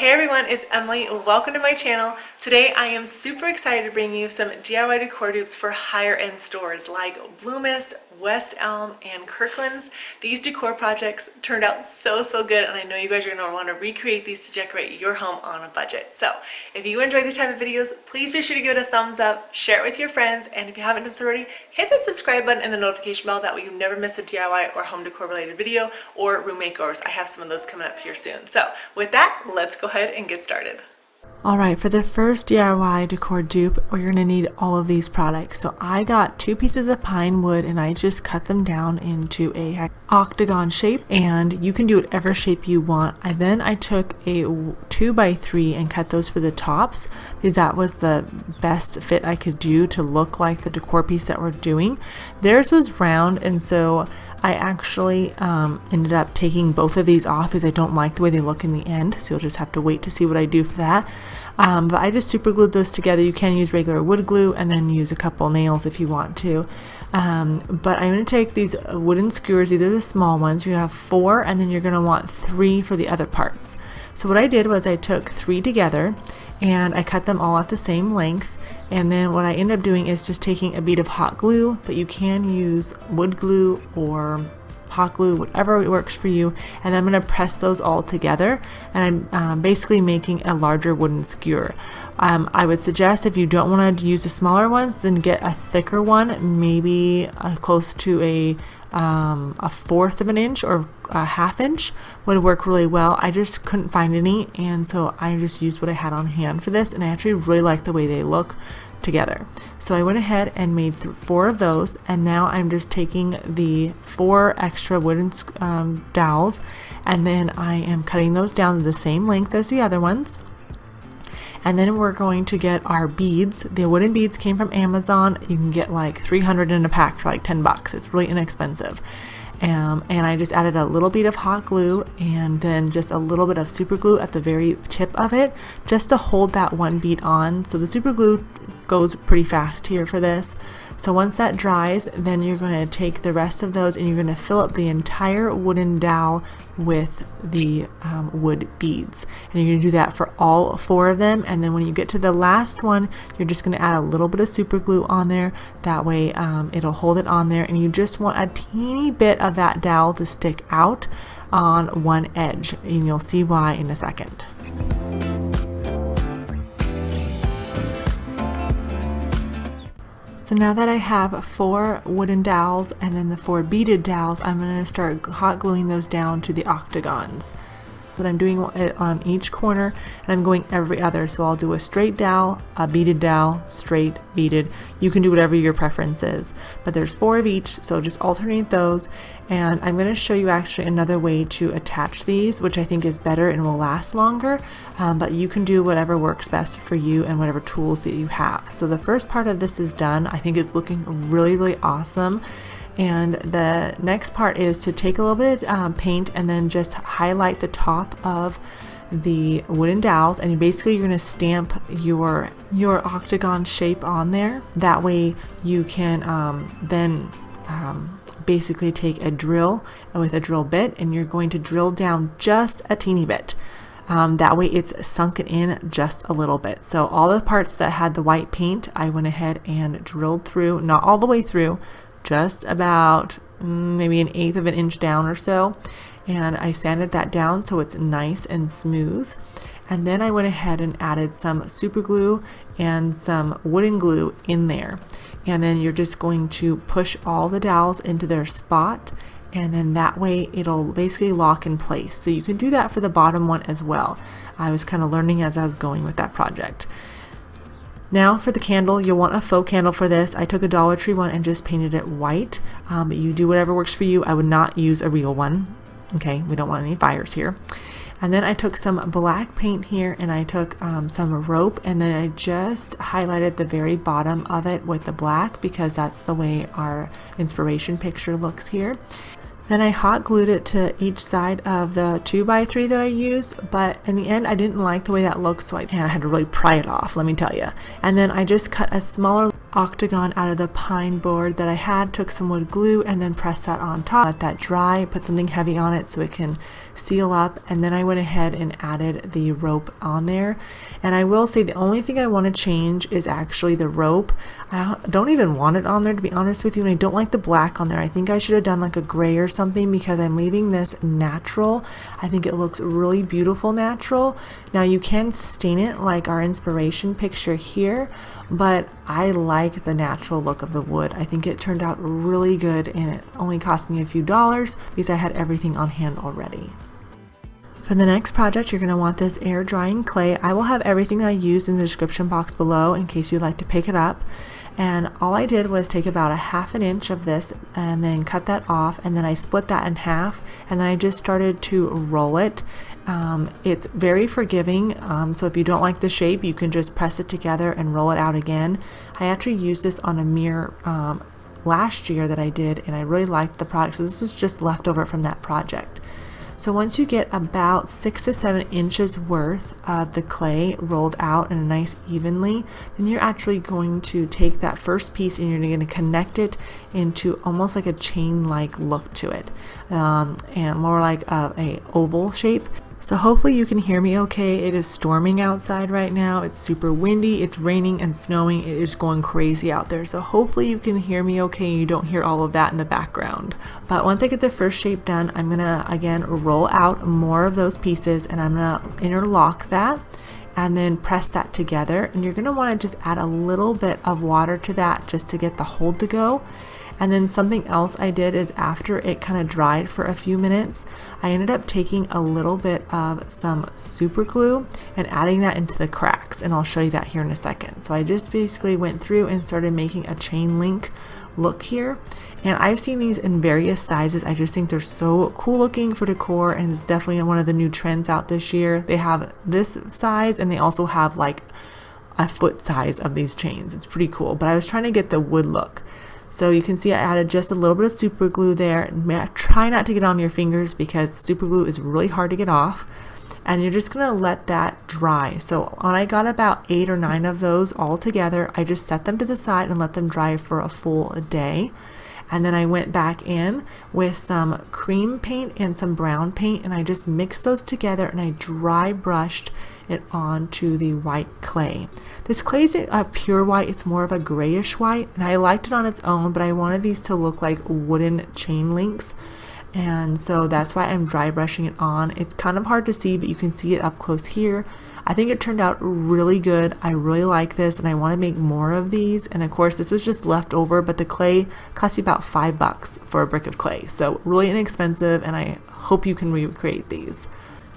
Hey everyone, it's Emily. Welcome to my channel. Today I am super excited to bring you some DIY decor dupes for higher end stores like Bloomist, West Elm, and Kirklands. These decor projects turned out so good, and I know you guys are going to want to recreate these to decorate your home on a budget. So if you enjoy these type of videos, please be sure to give it a thumbs up, share it with your friends, and if you haven't done so already, hit that subscribe button and the notification bell. That way you never miss a DIY or home decor related video or room makeovers. I have some of those coming up here soon. So with that, let's go ahead and get started. Alright, for the first DIY decor dupe, we're going to need all of these products. So I got 2 pieces of pine wood and I just cut them down into a octagon shape, and you can do whatever shape you want. I took a 2x3 and cut those for the tops because that was the best fit I could do to look like the decor piece that we're doing. Theirs was round, and so I actually ended up taking both of these off because I don't like the way they look in the end, so you'll just have to wait to see what I do for that. But I just super glued those together. You can use regular wood glue and then use a couple nails if you want to. But I'm going to take these wooden skewers, either the small ones, you have 4, and then you're going to want 3 for the other parts. So what I did was I took 3 together and I cut them all at the same length. And then what I ended up doing is just taking a bead of hot glue, but you can use wood glue or hot glue, whatever works for you. And I'm going to press those all together, and I'm basically making a larger wooden skewer. I would suggest, if you don't want to use the smaller ones, then get a thicker one, maybe close to a 1/4 of an inch or a 1/2 inch would work really well. I just couldn't find any, and so I just used what I had on hand for this, and I actually really like the way they look together. So I went ahead and made 4 of those, and now I'm just taking the 4 extra wooden dowels, and then I am cutting those down to the same length as the other ones. And then we're going to get our beads. The wooden beads came from Amazon. You can get like 300 in a pack for like $10. It's really inexpensive. And I just added a little bit of hot glue and then just a little bit of super glue at the very tip of it, just to hold that one bead on. So the super glue goes pretty fast here for this. So once that dries, then you're going to take the rest of those and you're going to fill up the entire wooden dowel with the wood beads. And you're going to do that for all 4 of them. And then when you get to the last one, you're just going to add a little bit of super glue on there. That way it'll hold it on there. And you just want a teeny bit of that dowel to stick out on one edge. And you'll see why in a second. So now that I have 4 wooden dowels and then the 4 beaded dowels, I'm going to start hot gluing those down to the octagons. But I'm doing it on each corner, and I'm going every other. So I'll do a straight dowel, a beaded dowel, straight, beaded. You can do whatever your preference is, but there's 4 of each, so just alternate those. And I'm going to show you actually another way to attach these, which I think is better and will last longer, but you can do whatever works best for you and whatever tools that you have. So the first part of this is done. I think it's looking really awesome. And the next part is to take a little bit of paint and then just highlight the top of the wooden dowels, and you're going to stamp your octagon shape on there. That way you can then basically take a drill with a drill bit, and you're going to drill down just a teeny bit. That way it's sunken in just a little bit. So all the parts that had the white paint, I went ahead and drilled through, not all the way through, just about maybe 1/8 of an inch down or so, and I sanded that down so it's nice and smooth. And then I went ahead and added some super glue and some wooden glue in there, and then you're just going to push all the dowels into their spot, and then that way it'll basically lock in place. So you can do that for the bottom one as well. I was kind of learning as I was going with that project. Now for the candle, you'll want a faux candle for this. I took a Dollar Tree one and just painted it white, but you do whatever works for you. I would not use a real one. Okay, we don't want any fires here. And then I took some black paint here, and I took some rope, and then I just highlighted the very bottom of it with the black because that's the way our inspiration picture looks here. Then I hot glued it to each side of the 2x3 that I used, but in the end I didn't like the way that looked, so I had to really pry it off, let me tell you. And then I just cut a smaller octagon out of the pine board that I had, took some wood glue and then pressed that on top, let that dry, put something heavy on it so it can seal up, and then I went ahead and added the rope on there. And I will say the only thing I want to change is actually the rope. I don't even want it on there, to be honest with you, and I don't like the black on there. I think I should have done like a gray or something because I'm leaving this natural. I think it looks really beautiful natural. Now you can stain it like our inspiration picture here, but I like the natural look of the wood. I think it turned out really good, and it only cost me a few dollars because I had everything on hand already. For the next project, you're going to want this air drying clay. I will have everything I used in the description box below in case you'd like to pick it up. And all I did was take about a 1/2 inch of this and then cut that off, and then I split that in half, and then I just started to roll it. It's very forgiving, so if you don't like the shape, you can just press it together and roll it out again. I actually used this on a mirror last year that I did, and I really liked the product, so this was just leftover from that project. So once you get about 6 to 7 inches worth of the clay rolled out and nice evenly, then you're actually going to take that first piece and you're going to connect it into almost like a chain-like look to it, and more like a oval shape. So hopefully you can hear me okay. It is storming outside right now. It's super windy, it's raining and snowing. It is going crazy out there. So hopefully you can hear me okay and you don't hear all of that in the background. But once I get the first shape done, I'm gonna again roll out more of those pieces, and I'm gonna interlock that and then press that together. And you're gonna wanna just add a little bit of water to that just to get the hold to go. And then something else I did is after it kind of dried for a few minutes, I ended up taking a little bit of some super glue and adding that into the cracks, and I'll show you that here in a second. So I just basically went through and started making a chain link look here, and I've seen these in various sizes. I just think they're so cool looking for decor, and it's definitely one of the new trends out this year. They have this size, and they also have like a foot size of these chains. It's pretty cool, but I was trying to get the wood look. So you can see I added just a little bit of super glue there. Try not to get on your fingers because super glue is really hard to get off. And you're just gonna let that dry. So when I got about 8 or 9 of those all together, I just set them to the side and let them dry for a full day. And then I went back in with some cream paint and some brown paint, and I just mixed those together and I dry brushed it onto the white clay. This clay isn't a pure white, it's more of a grayish white, and I liked it on its own, but I wanted these to look like wooden chain links, and so that's why I'm dry brushing it on. It's kind of hard to see, but you can see it up close here. I think it turned out really good. I really like this, and I want to make more of these. And of course, this was just leftover, but the clay cost you about $5 for a brick of clay, so really inexpensive, and I hope you can recreate these.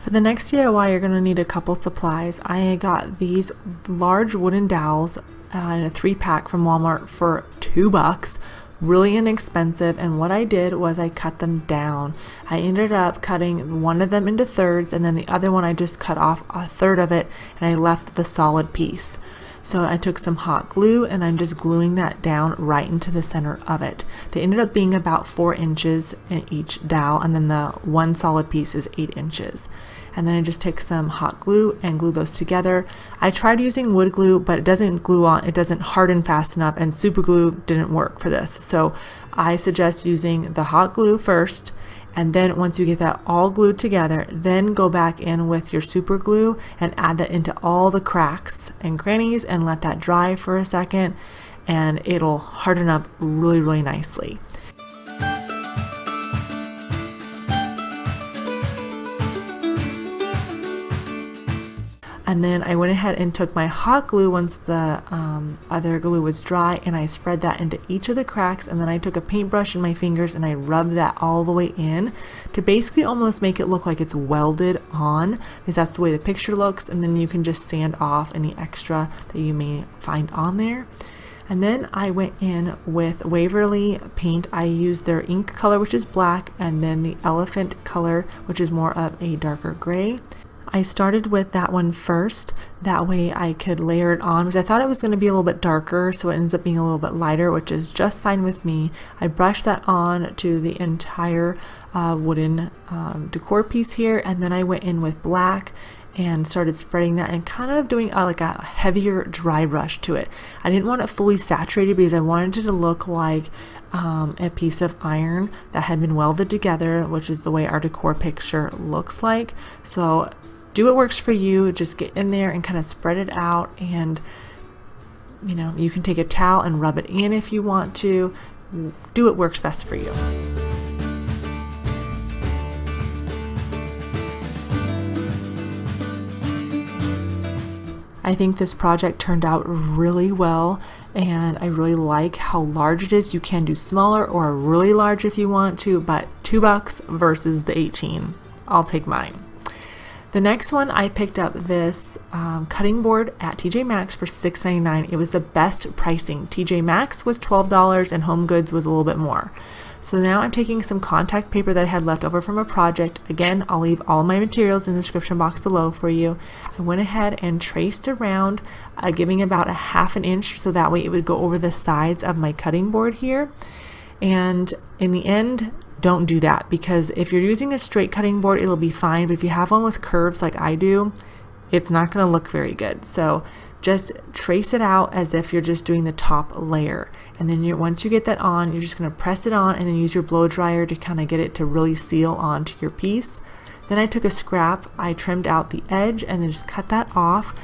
For the next DIY, you're going to need a couple supplies. I got these large wooden dowels in a 3-pack from Walmart for $2. Really inexpensive, and what I did was I cut them down. I ended up cutting one of them into thirds, and then the other one I just cut off a third of it, and I left the solid piece. So I took some hot glue and I'm just gluing that down right into the center of it. They ended up being about 4 inches in each dowel, and then the one solid piece is 8 inches. And then I just take some hot glue and glue those together. I tried using wood glue, but it doesn't glue on, it doesn't harden fast enough, and super glue didn't work for this. So I suggest using the hot glue first, and then once you get that all glued together, then go back in with your super glue and add that into all the cracks and crannies and let that dry for a second, and it'll harden up really, really nicely. And then I went ahead and took my hot glue once the other glue was dry, and I spread that into each of the cracks, and then I took a paintbrush in my fingers and I rubbed that all the way in to basically almost make it look like it's welded on, because that's the way the picture looks, and then you can just sand off any extra that you may find on there. And then I went in with Waverly paint. I used their ink color, which is black, and then the elephant color, which is more of a darker gray. I started with that one first, that way I could layer it on, because I thought it was going to be a little bit darker, so it ends up being a little bit lighter, which is just fine with me. I brushed that on to the entire wooden decor piece here, and then I went in with black and started spreading that and kind of doing like a heavier dry brush to it. I didn't want it fully saturated because I wanted it to look like a piece of iron that had been welded together, which is the way our decor picture looks like. So do what works for you. Just get in there and kind of spread it out, and you know, you can take a towel and rub it in if you want to. Do what works best for you. I think this project turned out really well, and I really like how large it is. You can do smaller or really large if you want to, but $2 versus the 18. I'll take mine. The next one, I picked up this cutting board at TJ Maxx for $6.99. It was the best pricing. TJ Maxx was $12 and Home Goods was a little bit more. So now I'm taking some contact paper that I had left over from a project. Again, I'll leave all my materials in the description box below for you. I went ahead and traced around, giving about a ½ inch so that way it would go over the sides of my cutting board here. And in the end, don't do that, because if you're using a straight cutting board, it'll be fine. But if you have one with curves like I do, it's not going to look very good. So just trace it out as if you're just doing the top layer. And then once you get that on, you're just going to press it on and then use your blow dryer to kind of get it to really seal onto your piece. Then I took a scrap, I trimmed out the edge and then just cut that off.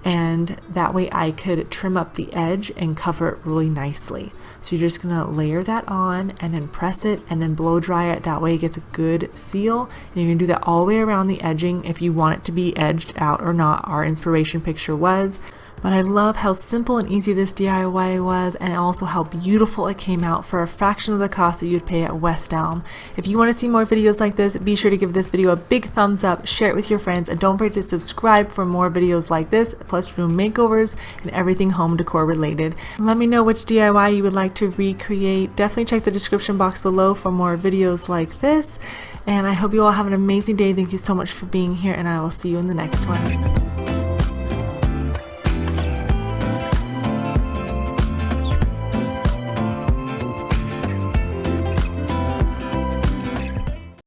And that way I could trim up the edge and cover it really nicely. So you're just gonna layer that on and then press it and then blow dry it. That way it gets a good seal. And you're gonna do that all the way around the edging if you want it to be edged out or not. Our inspiration picture was. But I love how simple and easy this DIY was, and also how beautiful it came out for a fraction of the cost that you'd pay at West Elm. If you want to see more videos like this, be sure to give this video a big thumbs up, share it with your friends, and don't forget to subscribe for more videos like this, plus room makeovers and everything home decor related. Let me know which DIY you would like to recreate. Definitely check the description box below for more videos like this. And I hope you all have an amazing day. Thank you so much for being here, and I will see you in the next one.